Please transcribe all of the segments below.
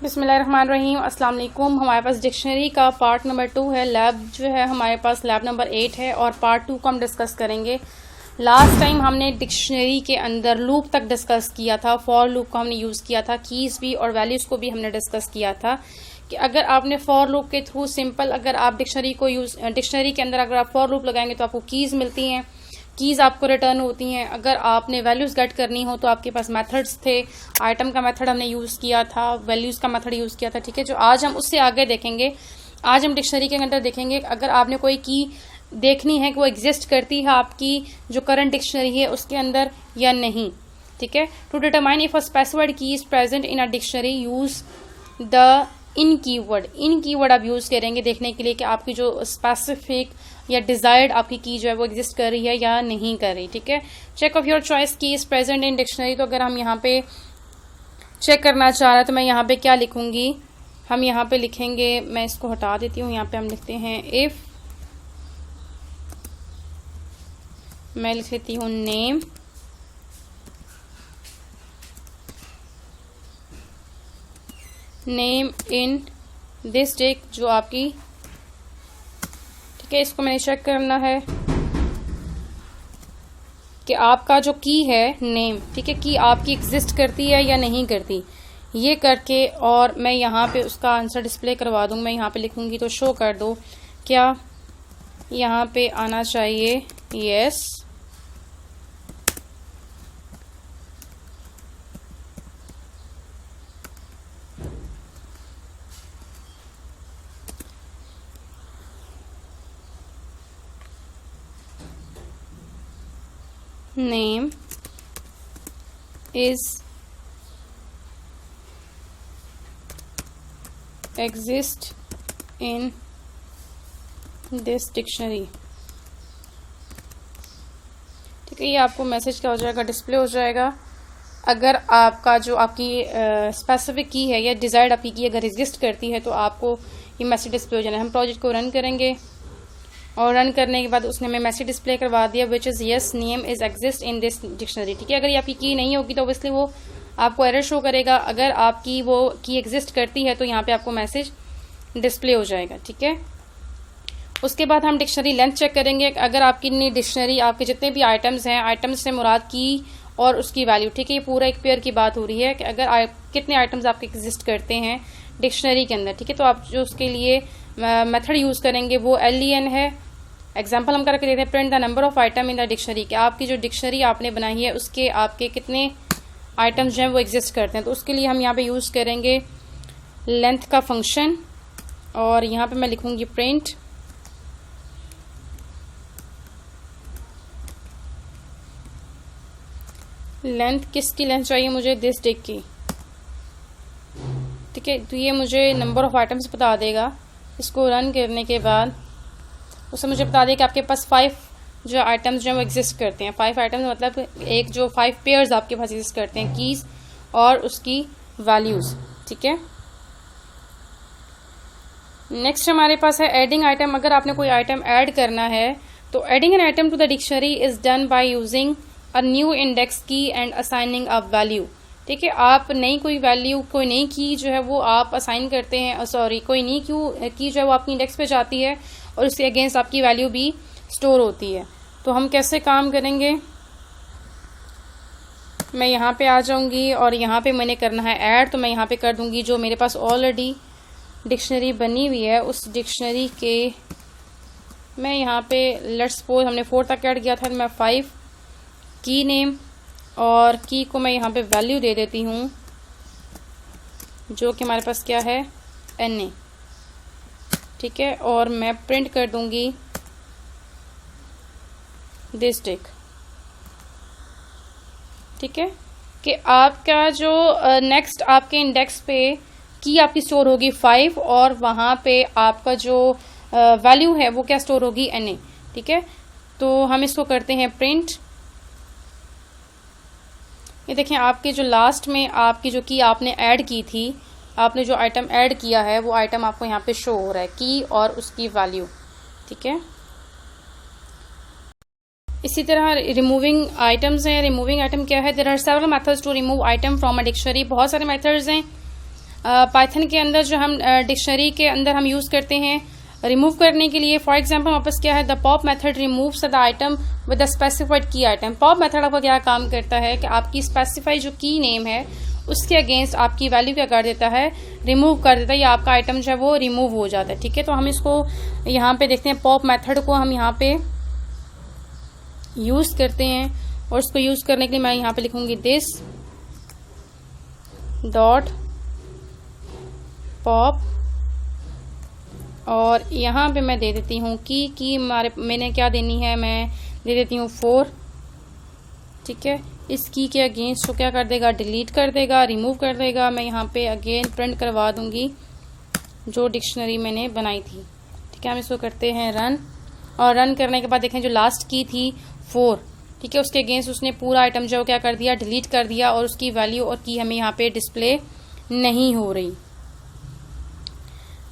बिस्मिल्लाहिर्रहमानिर्रहीम। अस्सलाम वालेकुम। हमारे पास डिक्शनरी का पार्ट नंबर 2 है। लैब जो है हमारे पास लैब नंबर 8 है और पार्ट 2 को हम डिस्कस करेंगे। लास्ट टाइम हमने डिक्शनरी के अंदर लूप तक डिस्कस किया था, फॉर लूप को हमने यूज़ किया था, कीज़ भी और वैल्यूज़ को भी हमने डिस्कस किया था कि अगर आपने फॉर लूप के थ्रू सिंपल अगर आप डिक्शनरी के अंदर अगर आप फॉर लूप लगाएंगे तो आपको कीज़ मिलती हैं, कीज़ आपको रिटर्न होती हैं। अगर आपने वैल्यूज़ गेट करनी हो तो आपके पास मेथड्स थे। आइटम का मेथड हमने यूज़ किया था, वैल्यूज़ का मेथड यूज़ किया था, ठीक है। जो आज हम उससे आगे देखेंगे, आज हम डिक्शनरी के अंदर देखेंगे अगर आपने कोई की देखनी है कि वो एग्जिस्ट करती है आपकी जो करंट डिक्शनरी है उसके अंदर या नहीं, ठीक है। To determine if a specified key is present in a dictionary use the in keyword आप यूज करेंगे देखने के लिए कि आपकी जो स्पेसिफिक या डिजायर्ड आपकी की जो है वो एग्जिस्ट कर रही है या नहीं कर रही, ठीक है। चेक ऑफ योर चॉइस की इज प्रेजेंट इन डिक्शनरी। तो अगर हम यहाँ पे चेक करना चाह रहे हैं तो मैं यहाँ पे क्या लिखूंगी, हम यहाँ पे लिखेंगे, मैं इसको हटा देती हूँ, यहाँ पे हम लिखते हैं इफ, मैं लिख लेती हूँ नेम इन दिस डिक, जो आपकी, ठीक है। इसको मैंने चेक करना है कि आपका जो की है नेम, ठीक है, की आपकी एग्जिस्ट करती है या नहीं करती, ये करके और मैं यहाँ पे उसका आंसर डिस्प्ले करवा दूंगी। मैं यहाँ पे लिखूंगी तो शो कर दो, क्या यहाँ पे आना चाहिए yes, name is exist in this dictionary, ठीक है। ये आपको मैसेज क्या हो जाएगा, डिस्प्ले हो जाएगा। अगर आपका जो आपकी स्पेसिफिक की है या डिजायर्ड आपकी की अगर एग्जिस्ट करती है तो आपको ये मैसेज डिस्प्ले हो जाना है। हम प्रोजेक्ट को रन करेंगे और रन करने के बाद उसने हमें मैसेज डिस्प्ले करवा दिया which is yes name is exist in this dictionary, ठीक है। अगर ये आपकी की नहीं होगी तो ऑब्वियसली वो आपको एरर शो करेगा। अगर आपकी वो की एग्जिस्ट करती है तो यहाँ पे आपको मैसेज डिस्प्ले हो जाएगा, ठीक है। उसके बाद हम डिक्शनरी लेंथ चेक करेंगे। अगर आपकी डिक्शनरी आपके जितने भी आइटम्स हैं, आइटम्स से मुराद की और उसकी वैल्यू, ठीक है। ये पूरा एक पेयर की बात हो रही है कि अगर कितने आइटम्स आपके एग्जिस्ट करते हैं डिक्शनरी के अंदर, ठीक है। तो आप जो उसके लिए मेथड यूज करेंगे वो len है। एग्जाम्पल हम करके देते हैं, print the number of item in the dictionary, कि आपकी जो डिक्शनरी आपने बनाई है उसके आपके कितने आइटम्स जो हैं वो एग्जिस्ट करते हैं। तो उसके लिए हम यहाँ पे यूज करेंगे लेंथ का फंक्शन और यहाँ पे मैं लिखूंगी प्रिंट लेंथ। किसकी लेंथ चाहिए मुझे, दिस डिक की, ठीक है। तो ये मुझे नंबर ऑफ आइटम्स बता देगा। इसको रन करने के बाद उससे मुझे बता देगा कि आपके पास 5 जो आइटम्स जो वो एग्जिस्ट करते हैं। 5 आइटम्स मतलब एक जो 5 पेयर्स आपके पास एग्जिस्ट करते हैं, कीज और उसकी वैल्यूज, ठीक है। नेक्स्ट हमारे पास है एडिंग आइटम। अगर आपने कोई आइटम ऐड करना है तो adding an item to the dictionary is done by using a new index key and assigning a value, ठीक है। आप नई कोई वैल्यू, कोई नई की जो है वो आप असाइन करते हैं, सॉरी कोई नई की जो है वो आपकी इंडेक्स पे जाती है और उसके अगेंस्ट आपकी वैल्यू भी स्टोर होती है। तो हम कैसे काम करेंगे, मैं यहाँ पे आ जाऊंगी और यहाँ पे मैंने करना है ऐड। तो मैं यहाँ पे कर दूंगी जो मेरे पास ऑलरेडी डिक्शनरी बनी हुई है उस डिक्शनरी के, मैं यहाँ पे लेट्स सपोज हमने 4 तक ऐड किया था, तो मैं 5 की नेम और की को मैं यहाँ पे वैल्यू दे देती हूँ जो कि हमारे पास क्या है na, ठीक है। और मैं प्रिंट कर दूंगी दिस डिक, ठीक है, कि आपका जो नेक्स्ट आपके इंडेक्स पे की आपकी स्टोर होगी 5 और वहां पे आपका जो वैल्यू है वो क्या स्टोर होगी na, ठीक है। तो हम इसको करते हैं प्रिंट। ये देखें आपके जो लास्ट में आपकी जो की आपने ऐड की थी, आपने जो आइटम ऐड किया है वो आइटम आपको यहाँ पे शो हो रहा है, की और उसकी वैल्यू, ठीक है। इसी तरह रिमूविंग आइटम्स हैं। रिमूविंग आइटम क्या है, there are several methods to remove item from a dictionary. बहुत सारे मेथड्स हैं पाइथन के अंदर जो हम डिक्शनरी के अंदर हम यूज करते हैं रिमूव करने के लिए। फॉर एग्जाम्पल हमारे पास क्या है, the pop method removes the item with the specified की आइटम। पॉप मेथड आपका क्या काम करता है कि आपकी स्पेसिफाइड जो की नेम है उसके अगेंस्ट आपकी वैल्यू क्या कर देता है, रिमूव कर देता है, या आपका आइटम जो है वो रिमूव हो जाता है। ठीक है, तो हम इसको यहाँ पे देखते हैं, पॉप मेथड को हम यहाँ पे यूज करते हैं और इसको यूज करने के लिए मैं यहाँ पे लिखूंगी दिस डॉट पॉप और यहाँ पे मैं दे देती हूँ की मैंने क्या देनी है, मैं दे देती हूँ 4। ठीक है, इस की के अगेंस्ट को क्या कर देगा, डिलीट कर देगा, रिमूव कर देगा। मैं यहाँ पे अगेन प्रिंट करवा दूंगी जो डिक्शनरी मैंने बनाई थी। ठीक है, हम इसको करते हैं रन, और रन करने के बाद देखें जो लास्ट की थी 4, ठीक है, उसके अगेंस्ट उसने पूरा आइटम जो क्या कर दिया, डिलीट कर दिया, और उसकी वैल्यू और की हमें यहाँ पे डिस्प्ले नहीं हो रही।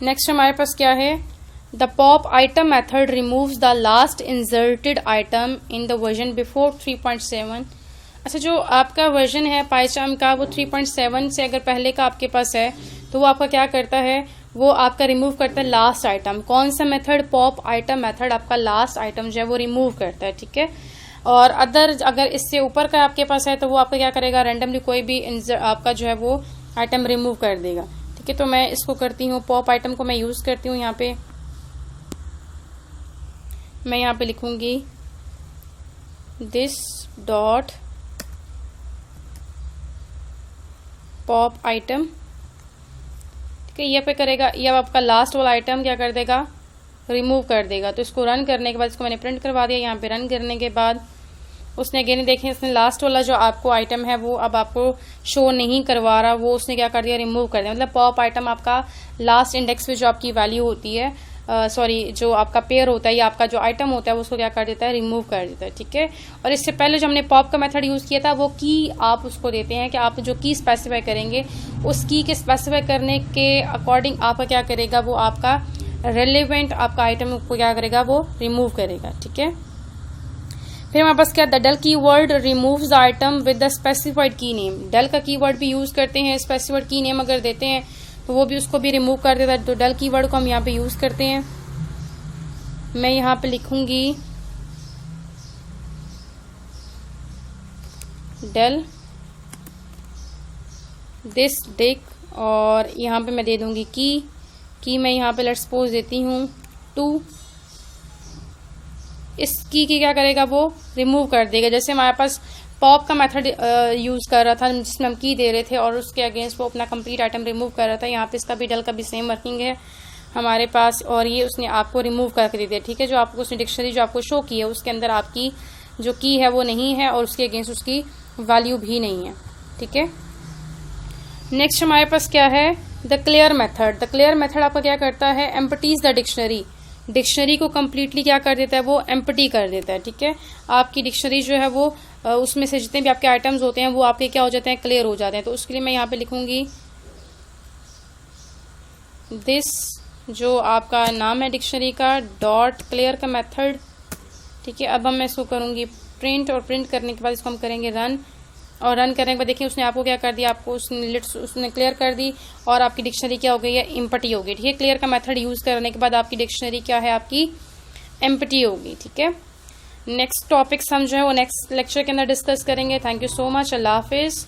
नेक्स्ट हमारे पास क्या है, the pop item method removes the last inserted item in the version before 3.7। अच्छा, जो आपका वर्जन है पाइचाम का वो 3.7 से अगर पहले का आपके पास है तो वो आपका क्या करता है, वो आपका रिमूव करता है लास्ट आइटम। कौन सा मेथड, पॉप आइटम मेथड आपका लास्ट आइटम जो है वो रिमूव करता है। ठीक है, और अगर इससे ऊपर का आपके पास है तो वो आपका क्या करेगा, रैंडमली कोई भी आपका जो है वो आइटम रिमूव कर देगा। ठीक है, तो मैं इसको करती हूँ, पॉप आइटम को मैं यूज करती हूँ। यहाँ पे मैं यहाँ पे लिखूंगी दिस डॉट पॉप आइटम। ठीक है, ये पे करेगा, ये आपका लास्ट वाला आइटम क्या कर देगा, रिमूव कर देगा। तो इसको रन करने के बाद इसको मैंने प्रिंट करवा दिया। यहाँ पे रन करने के बाद उसने अगेन देखें, इसने लास्ट वाला जो आपको आइटम है वो अब आपको शो नहीं करवा रहा, वो उसने क्या कर दिया, रिमूव कर दिया। मतलब पॉप आइटम आपका लास्ट इंडेक्स पे जो आपकी वैल्यू होती है, जो आपका पेयर होता है या आपका जो आइटम होता है वो उसको क्या कर देता है, रिमूव कर देता है। ठीक है, और इससे पहले जो हमने पॉप का मेथड यूज किया था वो की आप उसको देते हैं कि आप जो की स्पेसिफाई करेंगे उस की के स्पेसिफाई करने के अकॉर्डिंग आपका क्या करेगा, वो आपका रेलिवेंट आपका आइटम को क्या करेगा, वो रिमूव करेगा। ठीक है, फिर हमारे पास क्या, द डेल की word removes the item with the specified की नेम। डेल का की वर्ड भी यूज करते हैं, स्पेसिफाइड की नेम अगर देते हैं तो वो भी उसको भी रिमूव कर देता है। तो डेल की वर्ड को हम यहाँ पे यूज करते हैं। मैं यहाँ पे लिखूंगी डेल दिस डिक, और यहाँ पे मैं दे दूंगी की मैं यहाँ पे लेट्स सपोज देती हूँ 2। इस की क्या करेगा, वो रिमूव कर देगा। जैसे हमारे पास पॉप का मेथड यूज कर रहा था जिसमें हम की दे रहे थे और उसके अगेंस्ट वो अपना कंप्लीट आइटम रिमूव कर रहा था। यहाँ पे इसका भी डेल का भी सेम वर्किंग है हमारे पास, और ये उसने आपको रिमूव करके दे दिया। ठीक है, जो आपको उसने डिक्शनरी जो आपको शो की है उसके अंदर आपकी जो की है वो नहीं है और उसके अगेंस्ट उसकी वैल्यू भी नहीं है। ठीक है, नेक्स्ट हमारे पास क्या है, the clear method. The clear method आपका क्या करता है, एम्प्टीज द डिक्शनरी। डिक्शनरी को कम्प्लीटली क्या कर देता है, वो एम्प्टी कर देता है। ठीक है, आपकी डिक्शनरी जो है वो उसमें से जितने भी आपके आइटम्स होते हैं वो आपके क्या हो जाते हैं, क्लियर हो जाते हैं। तो उसके लिए मैं यहाँ पे लिखूंगी दिस, जो आपका नाम है डिक्शनरी का, डॉट क्लियर का मेथड। ठीक है, अब मैं इसको करूंगी प्रिंट, और प्रिंट करने के बाद इसको हम करेंगे रन, और रन करने के बाद देखिए उसने आपको क्या कर दिया, आपको उसने क्लियर कर दी और आपकी डिक्शनरी क्या हो गई है, एम्प्टी हो गई। ठीक है, क्लियर का मेथड यूज करने के बाद आपकी डिक्शनरी क्या है, आपकी एम्प्टी होगी। ठीक है, नेक्स्ट टॉपिक्स हम जो है वो नेक्स्ट लेक्चर के अंदर डिस्कस करेंगे। Thank you so much, Allah Hafiz.